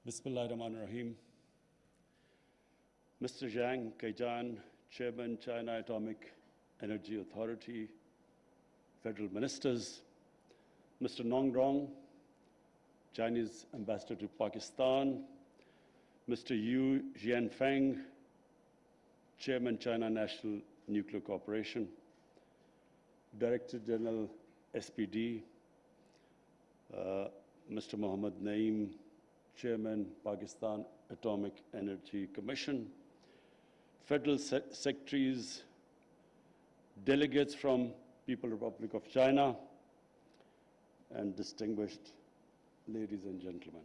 Bismillahirrahmanirrahim. Mr. Zhang Kaijan, Chairman, China Atomic Energy Authority, Federal Ministers, Mr. Nong Rong, Chinese Ambassador to Pakistan, Mr. Yu Jianfeng, Chairman, China National Nuclear Corporation, Director General SPD, Mr. Mohammad Naeem, Chairman, Pakistan Atomic Energy Commission, Federal Secretaries, delegates from People's Republic of China, and distinguished ladies and gentlemen.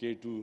K2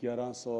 1100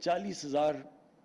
40,000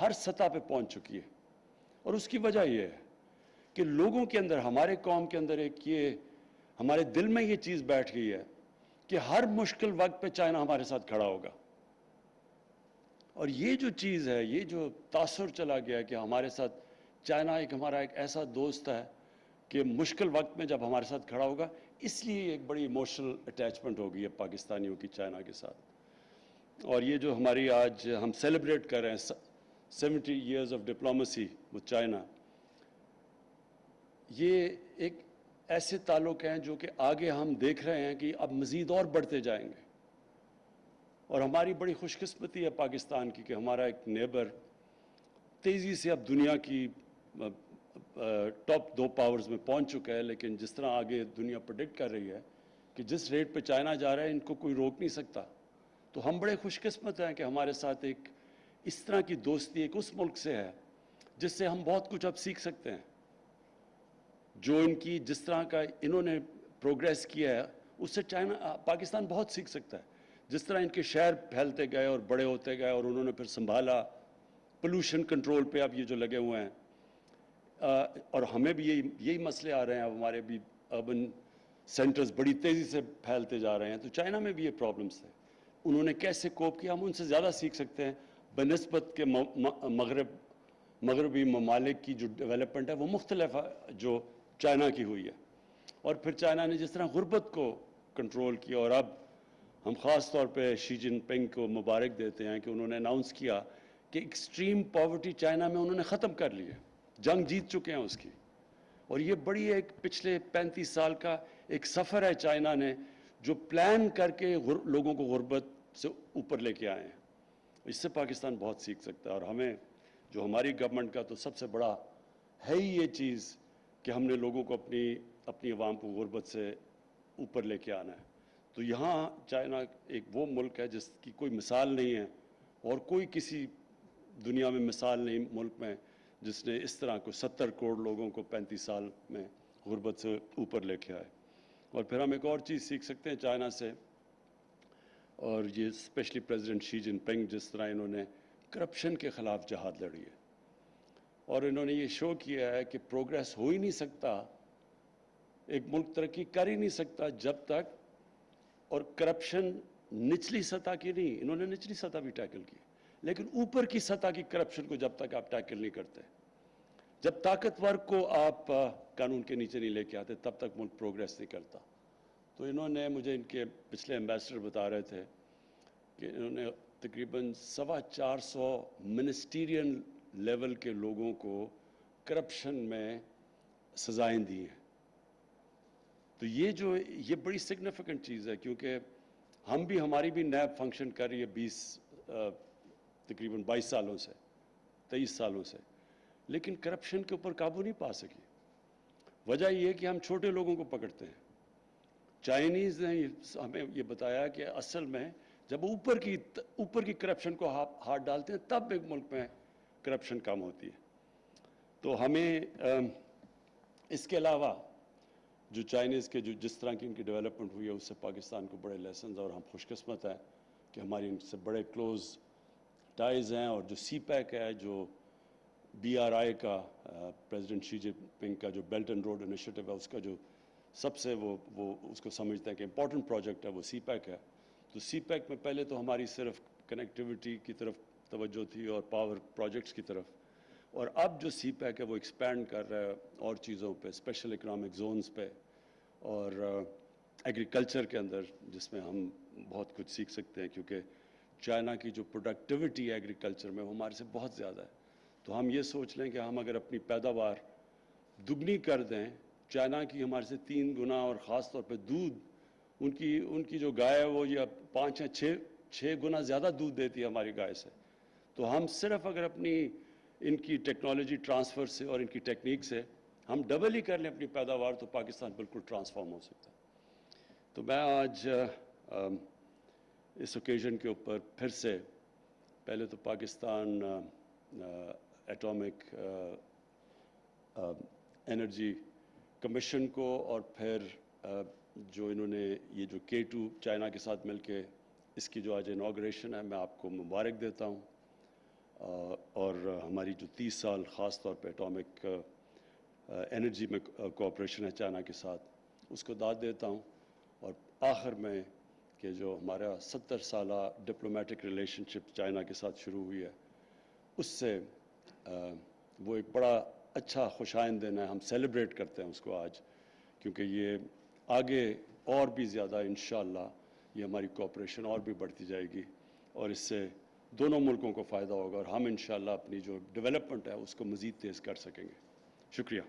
ہر سطح پہ پہنچ چکی ہے، اور اس کی وجہ یہ ہے کہ لوگوں کے اندر، ہمارے قوم کے اندر ایک یہ ہمارے دل میں یہ چیز بیٹھ گئی ہے کہ ہر مشکل وقت پہ چائنا ہمارے ساتھ کھڑا ہوگا. اور یہ جو چیز ہے، یہ جو تاثر چلا گیا کہ ہمارے ساتھ چائنا ہمارا ایک ایسا دوست ہے کہ مشکل وقت میں جب ہمارے ساتھ کھڑا ہوگا، اس لیے ایک بڑی ایموشنل اٹیچمنٹ ہو گئی ہے پاکستانیوں کی چائنا کے ساتھ. اور یہ جو ہماری آج ہم سیلیبریٹ کر رہے ہیں 70 years of diplomacy with China, یہ ایک ایسے تعلق ہیں جو کہ آگے ہم دیکھ رہے ہیں کہ اب مزید اور بڑھتے جائیں گے. اور ہماری بڑی خوش قسمتی ہے پاکستان کی کہ ہمارا ایک نیبر تیزی سے اب دنیا کی ٹاپ 2 پاورز میں پہنچ چکا ہے. لیکن جس طرح آگے دنیا پریڈکٹ کر رہی ہے کہ جس ریٹ پہ چائنا جا رہا ہے، ان کو کوئی روک نہیں سکتا. تو ہم بڑے خوش قسمت ہیں کہ ہمارے ساتھ ایک اس طرح کی دوستی ایک اس ملک سے ہے جس سے ہم بہت کچھ اب سیکھ سکتے ہیں. جو ان کی جس طرح کا انہوں نے پروگریس کیا ہے، اس سے پاکستان بہت سیکھ سکتا ہے. جس طرح ان کے شہر پھیلتے گئے اور بڑے ہوتے گئے اور انہوں نے پھر سنبھالا، پولوشن کنٹرول پہ اب یہ جو لگے ہوئے ہیں، اور ہمیں بھی یہی مسئلے آ رہے ہیں. اب ہمارے بھی اربن سینٹرز بڑی تیزی سے پھیلتے جا رہے ہیں. تو چائنا میں بھی یہ پرابلمس تھے، انہوں نے کیسے کوپ کیا. ہم ان سے زیادہ سیکھ سکتے ہیں بنسبت کے مغربی ممالک کی جو ڈیولپمنٹ ہے وہ مختلف ہے جو چائنا کی ہوئی ہے. اور پھر چائنا نے جس طرح غربت کو کنٹرول کیا، اور اب ہم خاص طور پہ شی جن پنگ کو مبارک دیتے ہیں کہ انہوں نے اناؤنس کیا کہ ایکسٹریم پاورٹی چائنا میں انہوں نے ختم کر لی ہے، جنگ جیت چکے ہیں اس کی. اور یہ بڑی ایک پچھلے 35 سال کا ایک سفر ہے چائنا نے جو پلان کر کے لوگوں کو غربت سے اوپر لے کے آئے ہیں. اس سے پاکستان بہت سیکھ سکتا ہے. اور ہمیں جو ہماری گورنمنٹ کا تو سب سے بڑا ہے ہی یہ چیز کہ ہم نے لوگوں کو اپنی عوام کو غربت سے اوپر لے کے آنا ہے. تو یہاں چائنا ایک وہ ملک ہے جس کی کوئی مثال نہیں ہے، اور کوئی کسی دنیا میں مثال نہیں ملک میں جس نے اس طرح کو 70 کروڑ لوگوں کو 35 سال میں غربت سے اوپر لے کے آئے. اور پھر ہم ایک اور چیز سیکھ سکتے ہیں چائنا سے، اور یہ اسپیشلی پریزیڈنٹ شی جن پنگ جس طرح انہوں نے کرپشن کے خلاف جہاد لڑی ہے، اور انہوں نے یہ شو کیا ہے کہ پروگریس ہو ہی نہیں سکتا، ایک ملک ترقی کر ہی نہیں سکتا جب تک، اور کرپشن نچلی سطح کی نہیں، انہوں نے نچلی سطح بھی ٹیکل کی، لیکن اوپر کی سطح کی کرپشن کو جب تک آپ ٹیکل نہیں کرتے، جب طاقتور کو آپ قانون کے نیچے نہیں لے کے آتے، تب تک ملک پروگریس نہیں کرتا. تو انہوں نے مجھے ان کے پچھلے ایمبیسڈر بتا رہے تھے کہ انہوں نے تقریباً 450 منسٹیرین لیول کے لوگوں کو کرپشن میں سزائیں دی ہیں. تو یہ بڑی سگنیفیکنٹ چیز ہے، کیونکہ ہماری بھی نیب فنکشن کر رہی ہے تقریباً 22 سالوں سے 23 سالوں سے، لیکن کرپشن کے اوپر قابو نہیں پا سکی. وجہ یہ ہے کہ ہم چھوٹے لوگوں کو پکڑتے ہیں. چائنیز نے ہمیں یہ بتایا کہ اصل میں جب اوپر کی کرپشن کو ہاتھ ڈالتے ہیں تب ایک ملک میں کرپشن کم ہوتی ہے. تو ہمیں اس کے علاوہ جو چائنیز کے جس طرح کی ان کی ڈیولپمنٹ ہوئی ہے اس سے پاکستان کو بڑے لیسنز، اور ہم خوش قسمت ہیں کہ ہماری ان سے بڑے کلوز ٹائز ہیں. اور جو سی پیک ہے، جو BRI کا پریزیڈنٹ شی جن پنگ کا جو بیلٹ اینڈ روڈ انیشیٹو ہے، اس کا جو سب سے وہ اس کو سمجھتے ہیں کہ امپورٹنٹ پروجیکٹ ہے وہ سی پیک ہے. تو سی پیک میں پہلے تو ہماری صرف کنیکٹیوٹی کی طرف توجہ تھی اور پاور پروجیکٹس کی طرف، اور اب جو سی پیک ہے وہ ایکسپینڈ کر رہا ہے اور چیزوں پہ، اسپیشل اکنامک زونز پہ اور ایگریکلچر کے اندر، جس میں ہم بہت کچھ سیکھ سکتے ہیں کیونکہ چائنا کی جو پروڈکٹیوٹی ہے ایگریکلچر میں وہ ہمارے سے بہت زیادہ ہے. تو ہم یہ سوچ لیں کہ ہم اگر اپنی پیداوار دگنی کر دیں، چائنا کی ہمارے سے 3 گنا، اور خاص طور پہ دودھ، ان کی جو گائے ہے وہ یہ 5 یا 6 گنا زیادہ دودھ دیتی ہے ہماری گائے سے. تو ہم صرف اگر ان کی ٹیکنالوجی ٹرانسفر سے اور ان کی ٹیکنیک سے ہم ڈبل ہی کر لیں اپنی پیداوار، تو پاکستان بالکل ٹرانسفارم ہو سکتا ہے. تو میں آج اس اوکیزن کے اوپر پھر سے پہلے تو پاکستان ایٹامک انرجی کمیشن کو، اور پھر جو انہوں نے یہ جو K2 چائنا کے ساتھ مل کے اس کی جو آج انوگریشن ہے، میں آپ کو مبارک دیتا ہوں. اور ہماری جو 30 سال خاص طور پہ اٹامک انرجی میں کوآپریشن ہے چائنا کے ساتھ، اس کو داد دیتا ہوں. اور آخر میں کہ جو ہمارا 70 سالہ ڈپلومیٹک ریلیشن شپ چائنا کے ساتھ شروع ہوئی ہے، اس سے وہ ایک بڑا اچھا خوش آئند دن ہے. ہم سیلیبریٹ کرتے ہیں اس کو آج، کیونکہ یہ آگے اور بھی زیادہ انشاءاللہ یہ ہماری کوآپریشن اور بھی بڑھتی جائے گی، اور اس سے دونوں ملکوں کو فائدہ ہوگا، اور ہم انشاءاللہ اپنی جو ڈیولپمنٹ ہے اس کو مزید تیز کر سکیں گے. شکریہ.